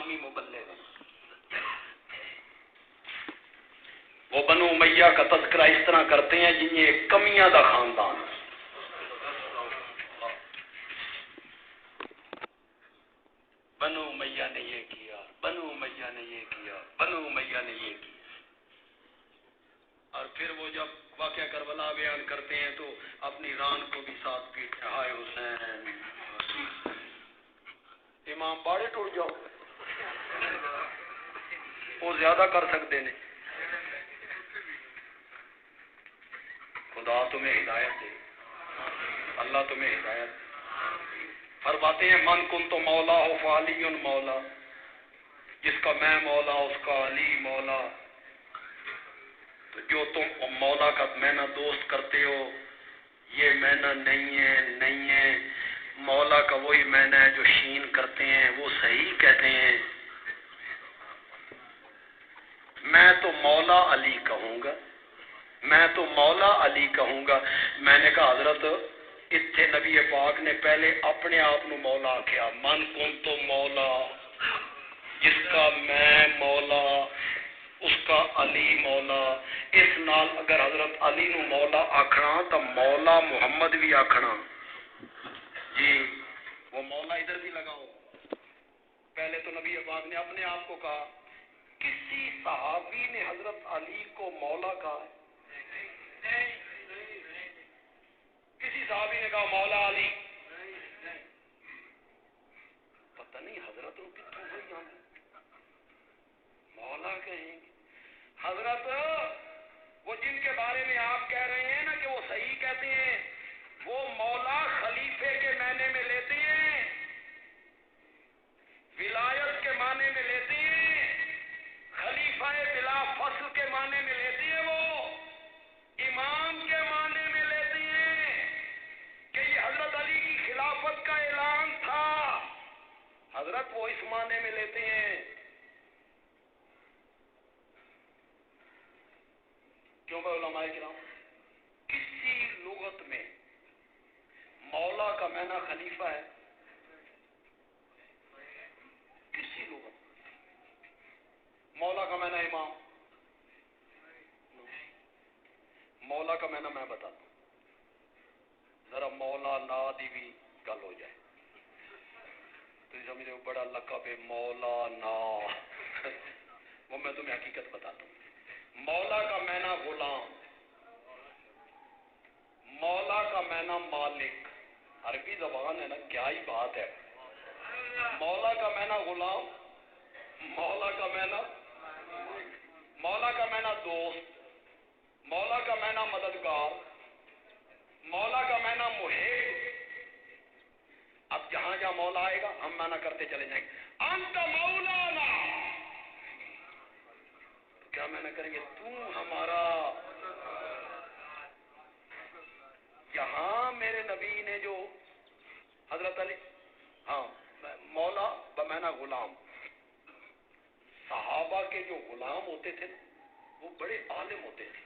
نامی مبلغ ہیں. وہ بنو امیہ کا تذکرہ اس طرح کرتے ہیں جن یہ کمیاں دا خاندان. بنو امیہ نے یہ کیا، بنو امیہ نے یہ کیا، بنو امیہ نے یہ کیا. اور پھر وہ جب واقعہ کربلا بیان کرتے ہیں تو اپنی ران کو بھی ساتھ پیٹتے. ہائے حسین، امام باڑے ٹوٹ جاؤ، وہ زیادہ کر سکتے ہیں. خدا تمہیں ہدایت دے، اللہ تمہیں ہدایت دے. فرماتے ہیں من کن تو مولا ہو فعلی مولا، جس کا میں مولا اس کا علی مولا. تو جو تم مولا کا میں نہ دوست کرتے ہو یہ میں نہ نہیں ہے، نہیں ہے. مولا کا وہی میں نہ ہے جو شین کرتے ہیں وہ صحیح کہتے ہیں. میں تو مولا علی کہوں گا، میں تو مولا علی کہوں گا. میں نے کہا حضرت اتنے نبی پاک نے پہلے اپنے آپ نو مولا کیا. من کن تو مولا، جس کا میں مولا اس کا علی مولا. اس نال اگر حضرت علی نو مولا آکھنا تو مولا محمد بھی آکھنا. جی وہ مولا ادھر بھی لگاؤ. پہلے تو نبی پاک نے اپنے آپ کو کہا. کسی صحابی نے حضرت علی کو مولا کہا ہے؟ کسی صحابی نے کہا مولا علی؟ پتہ نہیں حضرت ان کتوں ہوئی ہم مولا کہیں گے. حضرت وہ جن کے بارے میں آپ کہہ رہے ہیں نا کہ وہ صحیح کہتے ہیں، وہ مولا خلیفے کے معنی میں لیتے ہیں، ولایت کے معنی میں لیتے ہیں، خلیفہ بلا فصل کے معنی میں لیتے ہیں، وہ امام کے معنی میں لیتے ہیں کہ یہ حضرت علی کی خلافت کا اعلان تھا. حضرت وہ اس معنی میں لیتے ہیں. کیوں بھائی علماء کرام کسی لغت میں مولا کا معنی خلیفہ ہے؟ کسی لغت مولا کا معنی امام؟ مولا کا معنی میں بتاتا ہوں ذرا. مولا نا دی بھی گل ہو جائے تو سمجھے بڑا لقب ہے مولا نا. وہ میں تمہیں حقیقت بتاتا ہوں. مولا کا معنی غلام، مولا کا معنی مالک. عربی زبان ہے نا، کیا ہی بات ہے. مولا کا معنی غلام، مولا کا معنی، مولا کا معنی دوست، مولا کا معنی مددگار، مولا کا معنی محب. اب جہاں جہاں مولا آئے گا ہم معنی کرتے چلے جائیں گے. انت مولانا، تو کیا معنی کریں گے؟ تو ہمارا. یہاں میرے نبی نے جو حضرت علی، ہاں مولا بمعنی غلام. صحابہ کے جو غلام ہوتے تھے وہ بڑے عالم ہوتے تھے.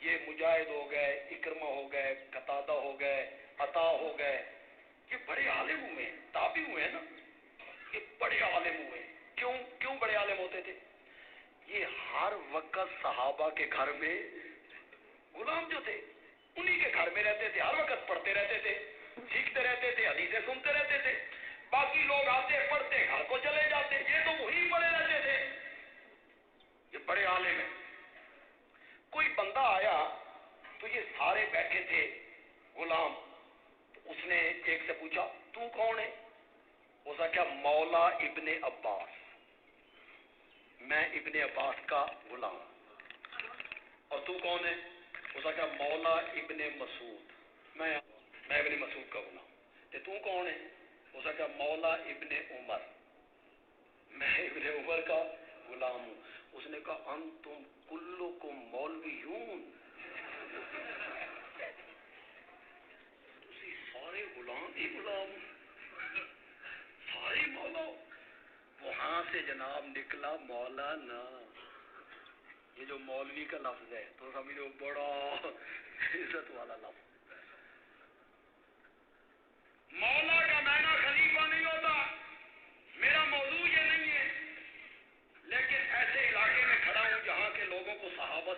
یہ مجاہد ہو گئے، اکرمہ ہو گئے، قتادہ ہو گئے، عطا ہو گئے، یہ بڑے عالم ہوئے ہیں. تابعی ہوئے ہیں نا، یہ بڑے عالم ہوئے ہیں. کیوں بڑے عالم ہوتے تھے؟ یہ ہر وقت صحابہ کے گھر میں غلام جو تھے انہی کے گھر میں رہتے تھے، ہر وقت پڑھتے رہتے تھے، سیکھتے رہتے تھے، حدیثیں سنتے رہتے تھے. باقی لوگ آتے پڑھتے گھر کو چلے جاتے، یہ تو وہی پڑھے رہتے تھے. یہ بڑے عالم ہیں. کوئی بندہ آیا تو یہ سارے بیٹھے تھے غلام. تو اس نے ایک سے پوچھا تو کون ہے؟ اس نے کہا مولا ابن عباس، میں ابن عباس کا غلام. اور تو کون ہے؟ اس نے کہا مولا ابن مسعود، میں ابن مسعود کا غلام. تو کون ہے؟ اس نے کہا مولا ابن عمر، میں ابن عمر کا غلام ہوں. اس نے کہا انتم کلکم مولویون، تسی سارے غلام ہی غلام، سارے مولا. وہاں سے جناب نکلا مولانا. یہ جو مولوی کا لفظ ہے تو سمجھو بڑا عزت والا لفظ. مولا کا معنی خلیفہ نہیں ہوتا. میرا موضوع یہ نہیں ہے.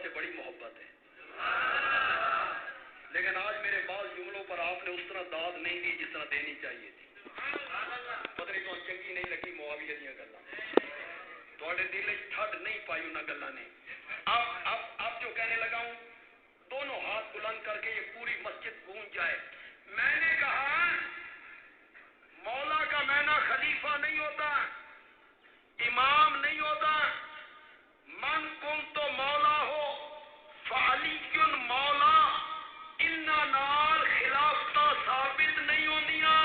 سے بڑی محبت ہے، لیکن آج میرے بعض جملوں پر آپ نے اس طرح داد نہیں دی جس طرح دینی چاہیے تھی۔ پتہ نہیں تو چنگی نہیں لگی معاویہ دیاں گلاں، تھوڑے دل وچ ٹھڈ نہیں پائی انہاں گلاں نے۔ اب جو کہنے لگا ہوں، دونوں ہاتھ بلند کر کے یہ پوری مسجد گونج جائے۔ میں نے کہا مولا کا معنی خلیفہ نہیں ہوتا، امام نہیں ہوتا، من کن تو مولا ہو فعلی مولا، انہاں نال خلافتاں ثابت نہیں ہوندیاں،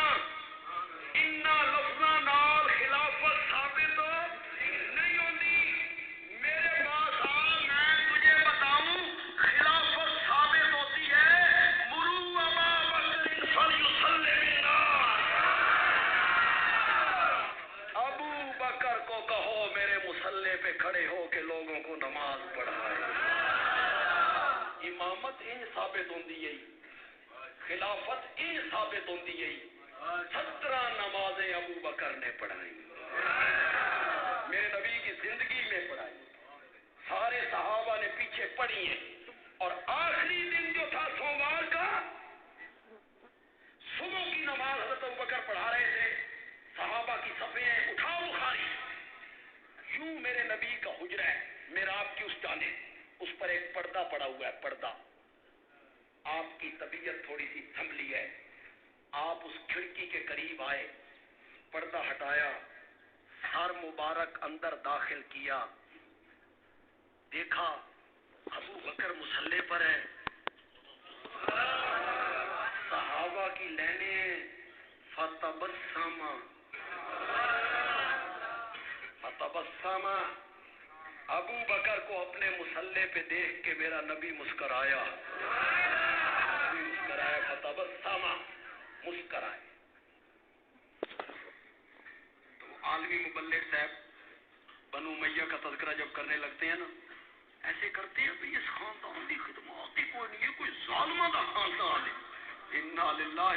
انہاں لفظاں نال خلافت ثابت نہیں ہوندی۔ میرے پاس آ، میں تجھے بتاؤں خلافت ثابت ہوتی ہے مرو ابا بکر فلیصلی بالناس، ابو بکر کو کہو میرے مصلی پہ کھڑے ہو کے لوگوں کو نماز پڑھائے۔ امامت ان ثابت ہوندی ہے، خلافت ان ثابت ہوندی ہے۔ 17 نمازیں ابو بکر نے پڑھائی، میرے نبی کی زندگی میں پڑھائی، سارے صحابہ نے پیچھے پڑھی ہیں، اور آخری دن جو تھا سوموار کا، صبح کی نماز حضرت ابو بکر پڑھا رہے تھے، صحابہ کی صفیں اٹھاؤ بخاری، یوں میرے نبی کا حجرہ ہے محراب کی اس جانب، اس پر ایک پردہ پڑا ہوا ہے، پردہ۔ آپ کی طبیعت تھوڑی سی تھملی ہے، آپ اس کھڑکی کے قریب آئے، پردہ ہٹایا، سر مبارک اندر داخل کیا، دیکھا ابو بکر مصلی پر ہے، صحابہ کی لینیں، فتبسم ابو بکر کو اپنے مصلی پہ دیکھ کے میرا نبی مسکرایا، نبی مسکرایا، فتبسم، مسکرائے۔ تو عالمی مبلغ صاحب بنو امیہ کا تذکرہ جب کرنے لگتے ہیں نا، ایسے کرتے ہیں کہ اس خاندان کی خدمات ہی کوئی نہیں ہے، کوئی ظالمہ دا خاندان ہے۔ انا للہ